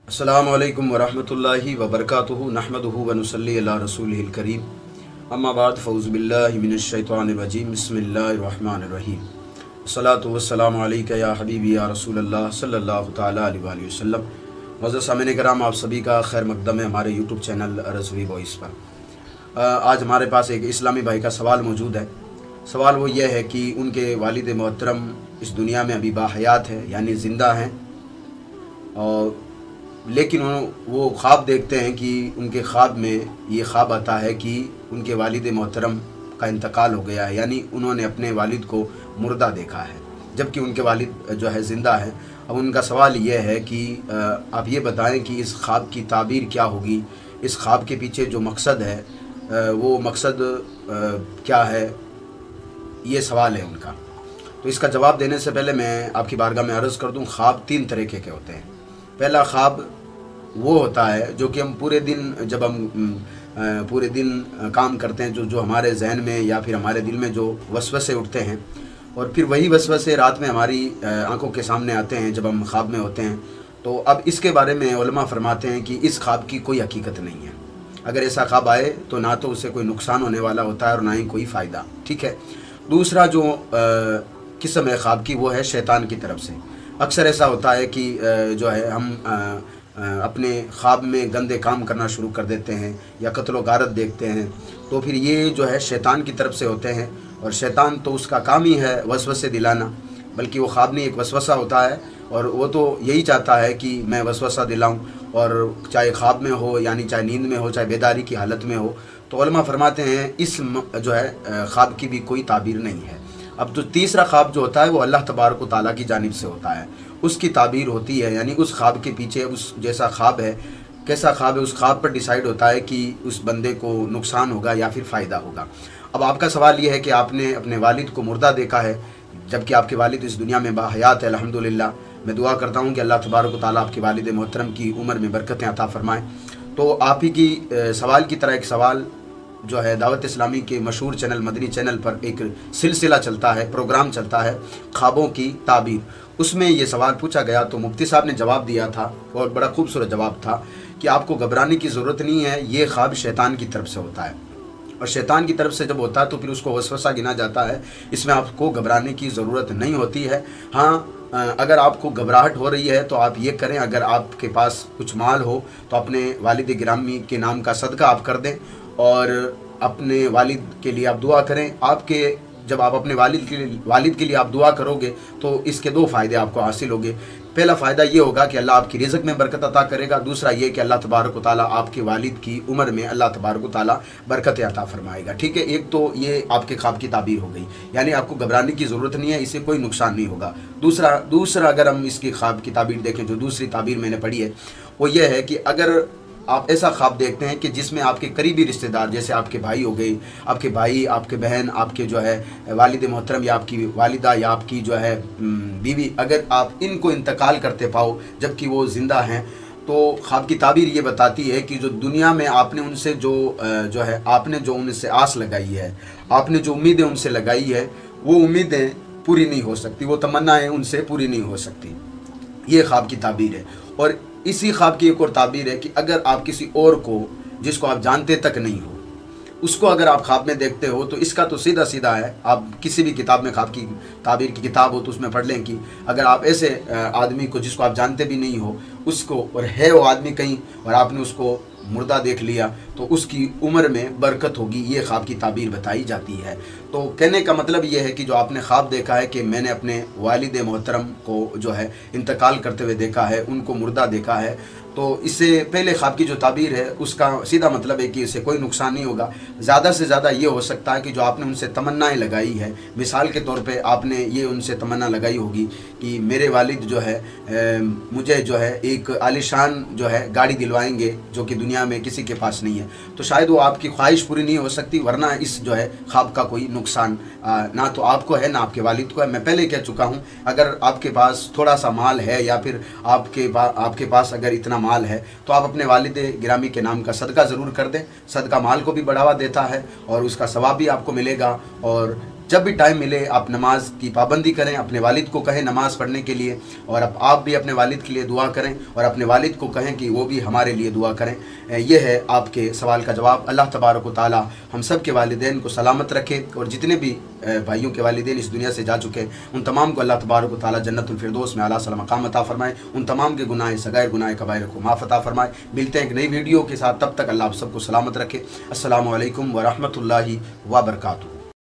अस्सलामु अलैकुम वरहमतुल्लाहि वबरकातुहु नहमदुहु व नुसल्ली अला रसूलिहिल करीम अम्मा बाद फ़ऊज़ु बिल्लाहि मिनश शैतानिर रजीम बिस्मिल्लाहिर रहमानिर रहीम अस्सलातु वस्सलामु अलैका या हबीबी या रसूलल्लाह सल्लल्लाहु तआला अलैहि वसल्लम। मुअज़्ज़ज़ सामिन किराम, आप सभी का खैर मक़दम है हमारे यूट्यूब चैनल रज़वी वॉइस पर। आज हमारे पास एक इस्लामी भाई का सवाल मौजूद है। सवाल वो ये है कि उनके वालिद मोहतरम इस दुनिया में अभी बाहयात है, यानी ज़िंदा हैं, और लेकिन वो ख्वाब देखते हैं कि उनके ख्वाब में ये ख्वाब आता है कि उनके वालिद मोहतरम का इंतकाल हो गया है, यानी उन्होंने अपने वालिद को मुर्दा देखा है जबकि उनके वालिद जो है ज़िंदा है। अब उनका सवाल ये है कि आप ये बताएं कि इस ख्वाब की ताबीर क्या होगी, इस ख्वाब के पीछे जो मकसद है वो मकसद क्या है, ये सवाल है उनका। तो इसका जवाब देने से पहले मैं आपकी बारगाह में अर्ज़ कर दूं, ख्वाब तीन तरीके के होते हैं। पहला ख्वाब वो होता है जो कि हम पूरे दिन, जब हम पूरे दिन काम करते हैं, जो हमारे जहन में या फिर हमारे दिल में जो वसवसे उठते हैं, और फिर वही वसवसे रात में हमारी आंखों के सामने आते हैं जब हम ख्वाब में होते हैं। तो अब इसके बारे में उलमा फरमाते हैं कि इस ख्वाब की कोई हकीकत नहीं है। अगर ऐसा ख्वाब आए तो ना तो उससे कोई नुकसान होने वाला होता है और ना ही कोई फ़ायदा, ठीक है। दूसरा जो किस्म है ख्वाब की, वो है शैतान की तरफ से। अक्सर ऐसा होता है कि जो है हम अपने ख्वाब में गंदे काम करना शुरू कर देते हैं या कत्ल गारत देखते हैं, तो फिर ये जो है शैतान की तरफ से होते हैं। और शैतान तो उसका काम ही है वसवसे दिलाना, बल्कि वो ख्वाब नहीं, एक वसवसा होता है और वो तो यही चाहता है कि मैं वसवसा दिलाऊं, और चाहे ख्वाब में हो, यानी चाहे नींद में हो, चाहे बेदारी की हालत में हो। तो उलमा फरमाते हैं इस जो है ख्वाब की भी कोई ताबीर नहीं है। अब जो तीसरा ख्वाब जो होता है वो अल्लाह तबारक व तआला की जानिब से होता है, उसकी ताबीर होती है, यानी उस ख्वाब के पीछे उस जैसा ख्वाब है, कैसा ख्वाब है, उस ख्वाब पर डिसाइड होता है कि उस बंदे को नुकसान होगा या फिर फ़ायदा होगा। अब आपका सवाल ये है कि आपने अपने वालिद को मुर्दा देखा है जबकि आपके वालिद इस दुनिया में बाहयात है। अल्हम्दुलिल्लाह, मैं दुआ करता हूँ कि अल्लाह तबारक व तआला आपके वालिद मोहतरम की उम्र में बरकतें अता फ़रमाएँ। तो आप ही की सवाल की तरह एक सवाल जो है दावत इस्लामी के मशहूर चैनल मदनी चैनल पर एक सिलसिला चलता है, प्रोग्राम चलता है ख्वाबों की ताबीर। उसमें ये सवाल पूछा गया तो मुफ्ती साहब ने जवाब दिया था, और बड़ा खूबसूरत जवाब था कि आपको घबराने की ज़रूरत नहीं है, ये ख्वाब शैतान की तरफ से होता है, और शैतान की तरफ से जब होता है तो फिर उसको वसवसा गिना जाता है। इसमें आपको घबराने की ज़रूरत नहीं होती है। हाँ, अगर आपको घबराहट हो रही है तो आप ये करें, अगर आपके पास कुछ माल हो तो अपने वालिद गिरामी के नाम का सदका आप कर दें, और अपने वालिद के लिए आप दुआ करें। आपके जब आप अपने वालिद के लिए आप दुआ करोगे तो इसके दो फ़ायदे आपको हासिल होंगे। पहला फ़ायदा ये होगा कि अल्लाह आपकी रिज़्क़ में बरकत अता करेगा। दूसरा ये कि अल्लाह तबारक व तआला आपके वालिद की उम्र में अल्लाह तबारक व तआला बरकत अता फ़रमाएगा, ठीक है। एक तो ये आपके ख्वाब की ताबीर हो गई, यानी आपको घबराने की ज़रूरत नहीं है, इससे कोई नुकसान नहीं होगा। दूसरा अगर हम इसकी ख्वाब की ताबीर देखें, जो दूसरी ताबीर मैंने पढ़ी है, वो ये है कि अगर आप ऐसा ख्वाब देखते हैं कि जिसमें आपके करीबी रिश्तेदार, जैसे आपके भाई हो गए, आपके भाई, आपके बहन, आपके जो है वालिद मोहतरम या आपकी वालिदा या आपकी जो है बीवी, अगर आप इनको इंतकाल करते पाओ जबकि वो ज़िंदा हैं, तो ख्वाब की ताबीर ये बताती है कि जो दुनिया में आपने उनसे जो है आपने जो उनसे आस लगाई है, आपने जो उम्मीदें उनसे लगाई है, वो उम्मीदें पूरी नहीं हो सकती, वो तमन्नाएँ उनसे पूरी नहीं हो सकती। ये ख्वाब की ताबीर है। और इसी ख्वाब की एक और ताबीर है कि अगर आप किसी और को, जिसको आप जानते तक नहीं हो, उसको अगर आप ख्वाब में देखते हो, तो इसका तो सीधा सीधा है, आप किसी भी किताब में ख्वाब की ताबीर की किताब हो तो उसमें पढ़ लें कि अगर आप ऐसे आदमी को, जिसको आप जानते भी नहीं हो, उसको, और है वो आदमी कहीं, और आपने उसको मुर्दा देख लिया, तो उसकी उम्र में बरकत होगी। ये ख्वाब की ताबीर बताई जाती है। तो कहने का मतलब ये है कि जो आपने ख्वाब देखा है कि मैंने अपने वालिद मोहतरम को जो है इंतकाल करते हुए देखा है, उनको मुर्दा देखा है, तो इससे पहले ख्वाब की जो ताबीर है उसका सीधा मतलब है कि इससे कोई नुकसान नहीं होगा। ज़्यादा से ज़्यादा ये हो सकता है कि जो आपने उनसे तमन्नाएँ लगाई है, मिसाल के तौर पे आपने ये उनसे तमन्ना लगाई होगी कि मेरे वालिद जो है मुझे जो है एक आलीशान जो है गाड़ी दिलवाएंगे जो कि दुनिया में किसी के पास नहीं है, तो शायद वो आपकी ख्वाहिश पूरी नहीं हो सकती, वरना इस जो है ख्वाब का कोई नुकसान ना तो आपको है ना आपके वालिद को है। मैं पहले कह चुका हूँ, अगर आपके पास थोड़ा सा माल है या फिर आपके पास अगर इतना माल है तो आप अपने वालिद गिरामी के नाम का सदका ज़रूर कर दें। सदका माल को भी बढ़ावा देता है और उसका सवाब भी आपको मिलेगा, और जब भी टाइम मिले आप नमाज की पाबंदी करें, अपने वालिद को कहें नमाज पढ़ने के लिए, और आप भी अपने वालिद के लिए दुआ करें और अपने वालिद को कहें कि वो भी हमारे लिए दुआ करें। यह है आपके सवाल का जवाब। अल्लाह तबारक व तआला हम सब के वालिदैन को सलामत रखे, और जितने भी भाइयों के वालिदैन इस दुनिया से जा चुके हैं उन तमाम को अल्लाह तबारक व तआला जन्नतुल फिरदौस में आला सलाम मकाम अता फरमाए, उन तमाम के गुनाह सगायर गुनाह कबायर को माफ़ अता फरमाए। मिलते हैं एक नई वीडियो के साथ, तब तक अल्लाह आप सबको सलामत रखे। अस्सलामु अलैकुम व रहमतुल्लाहि व बरकातुहू।